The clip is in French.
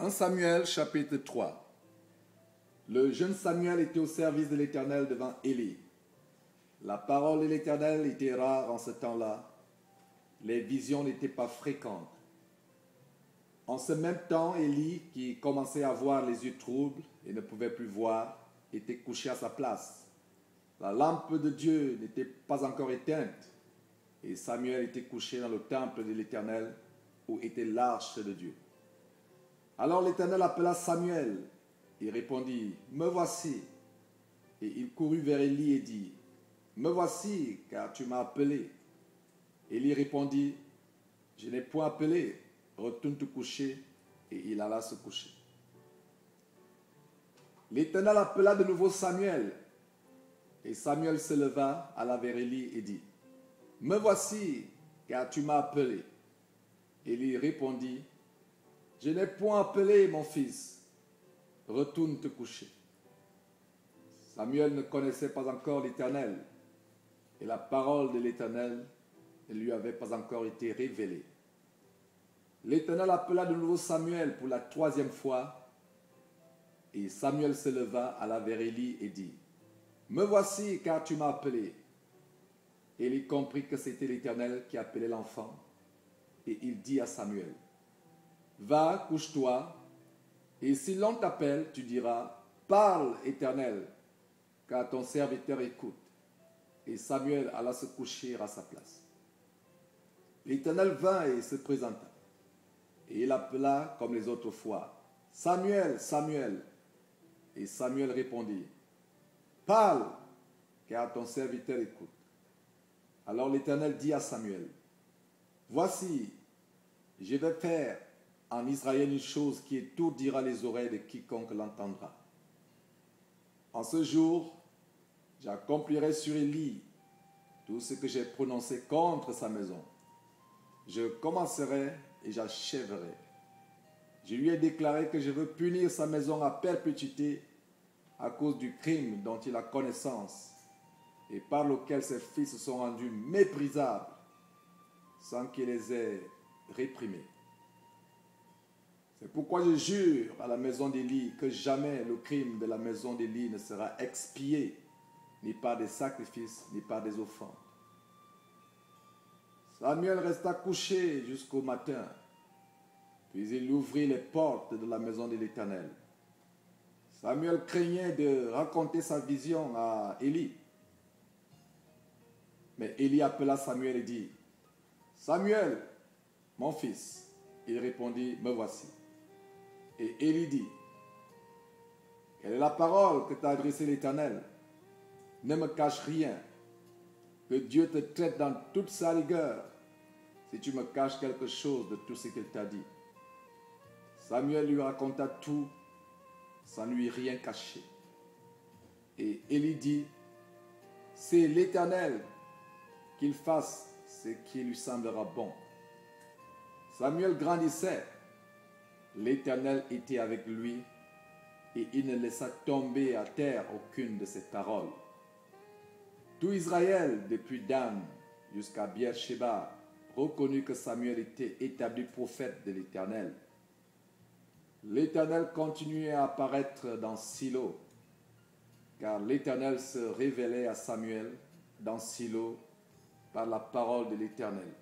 1 Samuel chapitre 3. Le jeune Samuel était au service de l'Éternel devant Élie. La parole de l'Éternel était rare en ce temps-là. Les visions n'étaient pas fréquentes. En ce même temps, Élie, qui commençait à avoir les yeux troubles et ne pouvait plus voir, était couché à sa place. La lampe de Dieu n'était pas encore éteinte et Samuel était couché dans le temple de l'Éternel où était l'arche de Dieu. Alors l'Éternel appela Samuel. Il répondit, « Me voici. » Et il courut vers Élie et dit, « Me voici, car tu m'as appelé. » Élie répondit, « Je n'ai point appelé. Retourne te coucher. » Et il alla se coucher. L'Éternel appela de nouveau Samuel. Et Samuel se leva, alla vers Élie et dit, « Me voici, car tu m'as appelé. » Élie répondit, « Je n'ai point appelé, mon fils. Retourne te coucher. » Samuel ne connaissait pas encore l'Éternel, et la parole de l'Éternel ne lui avait pas encore été révélée. L'Éternel appela de nouveau Samuel pour la troisième fois, et Samuel se leva, alla vers Élie et dit, « Me voici, car tu m'as appelé. » Élie comprit que c'était l'Éternel qui appelait l'enfant, et il dit à Samuel, « Va, couche-toi, et si l'on t'appelle, tu diras, « Parle, Éternel, car ton serviteur écoute. » Et Samuel alla se coucher à sa place. L'Éternel vint et se présenta, et il appela comme les autres fois, « Samuel, Samuel !» Et Samuel répondit, « Parle, car ton serviteur écoute. » Alors l'Éternel dit à Samuel, « Voici, je vais faire en Israël une chose qui étourdira les oreilles de quiconque l'entendra. En ce jour, j'accomplirai sur Élie tout ce que j'ai prononcé contre sa maison. Je commencerai et j'achèverai. Je lui ai déclaré que je veux punir sa maison à perpétuité à cause du crime dont il a connaissance et par lequel ses fils se sont rendus méprisables sans qu'il les ait réprimés. C'est pourquoi je jure à la maison d'Élie que jamais le crime de la maison d'Élie ne sera expié, ni par des sacrifices, ni par des offrandes. » Samuel resta couché jusqu'au matin, puis il ouvrit les portes de la maison de l'Éternel. Samuel craignait de raconter sa vision à Élie. Mais Élie appela Samuel et dit, « Samuel, mon fils. » Il répondit, « Me voici. » Et Élie dit, « Quelle est la parole que t'a adressée l'Éternel? Ne me cache rien. Que Dieu te traite dans toute sa rigueur si tu me caches quelque chose de tout ce qu'il t'a dit. » Samuel lui raconta tout sans lui rien cacher. Et Élie dit, « C'est l'Éternel, qu'il fasse ce qui lui semblera bon. » Samuel grandissait. L'Éternel était avec lui et il ne laissa tomber à terre aucune de ses paroles. Tout Israël, depuis Dan jusqu'à Beersheba, reconnut que Samuel était établi prophète de l'Éternel. L'Éternel continuait à apparaître dans Silo, car l'Éternel se révélait à Samuel dans Silo par la parole de l'Éternel.